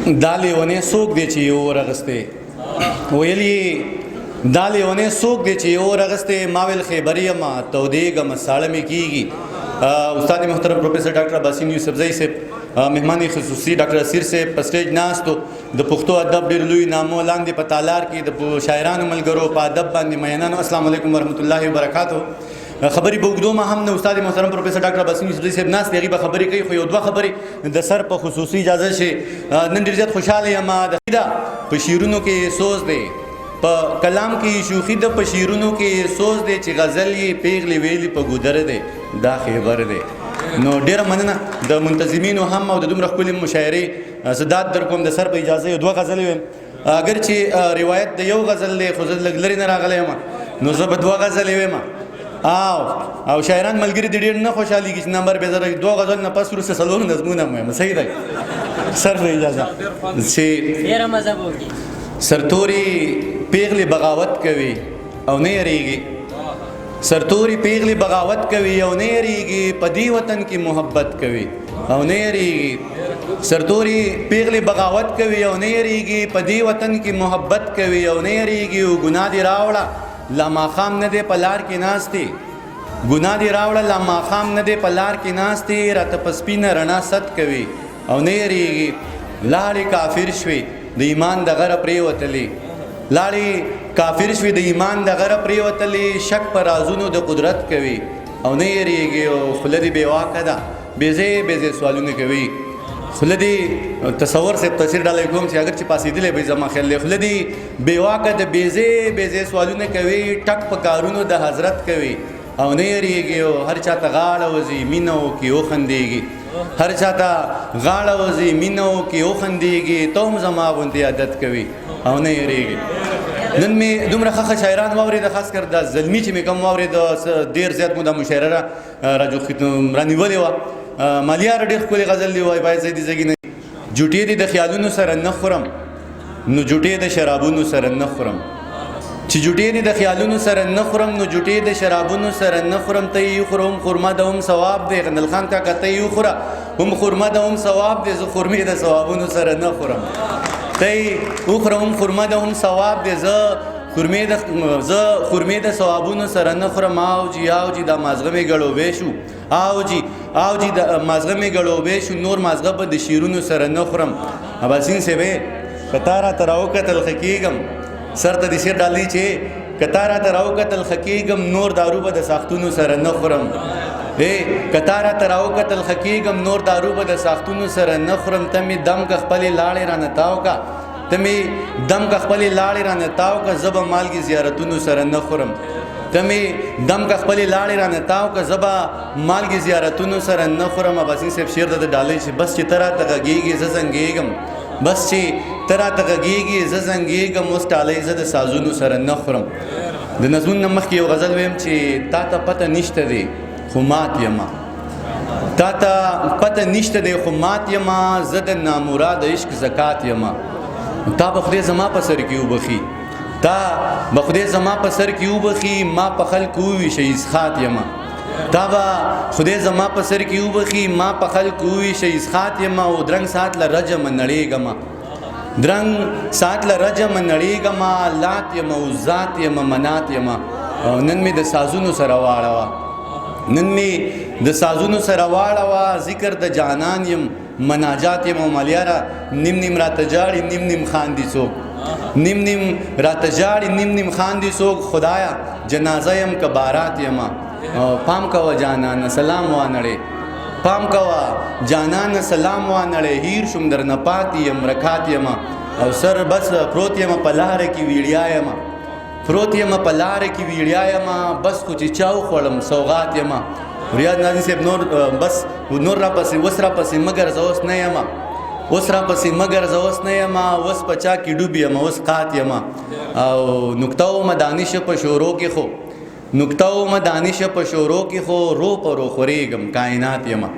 دا لیونی څوک دی چې یو ورغستی ویل یې دا لیونی څوک دی چې یو ورغستی ما ویل خیبر یمه تودېږم ساړه مې کېږي. استاد محترم پروفیسر ډاکټر عباسین یوسفزئی صاحب، مهمان خصوصي ډاکټر اسیر صاحب په سټیج ناستو، د پښتو ادب ډېر لوی نامو لاندې په تالار کې د شاعرانو ملګرو په ادب باندې مینانو، السلام علیکم ورحمت الله وبرکاتو. خبرې به اوږدومه هم نه، استاد محترم پروفیسر ډاکټر عباسین یوسفزئی صاحب ناست دی، هغې به خبرې کوي، خو یو دوه خبرې د سر په خصوصي اجازه شي. نن ډېر زیات خوشحاله یم، په شعرونو کې سوز دی، په کلام کې شوخي ده، په شعرونو کې سوز دی چې غزل یې پیغلې ویلې په ګودر دی، دا خیبر دی. نو ډیره مننه د منتظمینو هم او د دومره ښکلې مشاعرې زداد در کوم. د سر په اجازه یو دوه غزلې ویم، اگر چې روایت د یو غزل دی خو زه لږ لرې نه راغلی یم، نو زه به دوه غزلې ویم. او شاعران ملګري دې ډېر نه خوشحالېږي چې نمبر بې زره دوه غزل نه پس وروسته څلور نظمونه هم ویم. صحیح دی، سر په اجازه چې سرتوري پیغلې بغاوت کوي او نه یریږي، سرتوري پیغلې بغاوت کوي او نه یریږي، په دې وطن کې محبت کوي او نه یریږي. سرتوري پیغلې بغاوت کوي او نه یریږي، په دې وطن کې محبت کوي او نه یریږي. او ګناه دې راوړه لا ماښام نه دی په لار کې ناستې، ګناه دې راوړه لا ماښام نه دی په لار کې ناستې، راته په سپینه رڼا ست کوي او نه یریږي. لاړې کافر شوې د ایمان د غره پرېوتلې، لاړې کافر شوې د ایمان د غره پرېوتلې، شک په رازونو د قدرت کوي او نه یریږي. او خوله دې بېواکه ده، بېځې بېځې سوالونه کوي. خوله دې تصور صاحب تفسیر ډالۍ کوم چې اگر چې پاسېدلی به زما خیال دی، خوله دې بېواکه ده، بېځې بېځې سوالونه کوي، ټک په کارونو د حضرت کوي او نه یریږي. او هر چاته غاړه وځي مینه وکړي وخندېږي، هر چاته غاړه وځي مینه وکړي وخندېږي، ته هم زما غوندې عادت کوي او نه یریږي. نن مې دومره ښه شاعران واورېده، خاص کر د زلمي چې مې کوم واورېده، ډېر زیات مو دا مشاعره رانیولې وه. مالیار ډېر ښکلې غزل دی، وایي باید زیدي زګي نه جوټې دې د خیالونو سره نه خورم، نو جوټې د شرابونو سره نه خورم، چې جوټې دې د خیالونو سره نه خورم، نو جوټې د شرابونو سره نه خورم. ته یې وخوره هم خرما ده هم ثواب دی، غندل خان کاکا ته یې وخوره هم خرما ده هم ثواب دی، زه خرمې د ثوابونو سره نه خورم. ته یې وخوره هم خرما ده هم ثواب دی، زه خرمې د ثوابونو سره نه خورم. آو جي دا مازغه مې ګړوبې شو، آو جي د مازغه مې ګړوبې شو، نور مازغه به د شیرونو سره نه خورم. عباسین صاحب که تا راته راوکتل ښه کېږم، سر ته دې شعر ډالۍ چې که تا راته راوکتل ښه کېږم، نور دارو به د ساختونو سره نه خورم. که تا راته راوکتل ښه کېږم، نور دارو به د ساختونو سره نه خورم. ته مې دم که خپلې لاړې رانه تاو که، ته مې دم که خپلې لاړې رانه تاو که، زه به مالګې زیارتونو سره نه خورم. ته مې دم که خپلې لاړې رانه تاو که، زه به مالګې زیارتونو سره نه خورم. عباسین صاحب شعر ته د ډالۍ چې بس چې ته راته غږېږې زه زنګېږم، بس چې ته راته غږېږې زه زنګېږم، اوس ډالۍ زه د سازونو سره نه خورم. د نظمونو نه مخکې یو غزل ویم چې تا ته پته نشته دی خو مات یمه، تا ته پته نشته دی خو مات یمه، زه د نامراده عشق زکات یمه. تا به خدای زما په سر کې وبخي، تا به خدای زما په سر کې وبخي، ما په خلکو وویشه اسخات یمه. تا به خدای زما په سر کې وبخي، ما په خلکو وویشه اسخات یمه. او درنګ ساعت له رجمه نړېږمه، درنګ ساعت له رجمه نړېږمه، لات یمه عزات یمه منات یمه. نن مې د سازونو سره واړوه، نن مې د سازونو سره واړوه، ذکر د جانان یم مناجات یم. او مالیاره نیم نیم راته جاړي نیم نیم خاندي څوک، نیم نیم راته جاړي نیم نیم خاندي څوک. خدایا جنازه یم که بارات یمه، پام کوه جانانه سلام وانړې، پام کوه جانانه سلام وانړې. هیر شوم درنه پاتې یم رکات یمه، او سر بس پروت یم په لاره کې ویړیا یمه، پروت یم په لاره کې ویړیا یمه، بس خو چې چا وخوړم سوغات یمه. ریاض ناظم صاحب نور بس نور را پسې اوس را پسې مګر زه اوس نه یمه، اوس را پسې مګر زه اوس نه یمه، اوس په چا کې ډوب یمه اوس قات یمه. او نکته ومه دانش په شورو کې خو، نکته ومه دانش په شورو کې خو، رو په رو خورېږم کائنات یمه.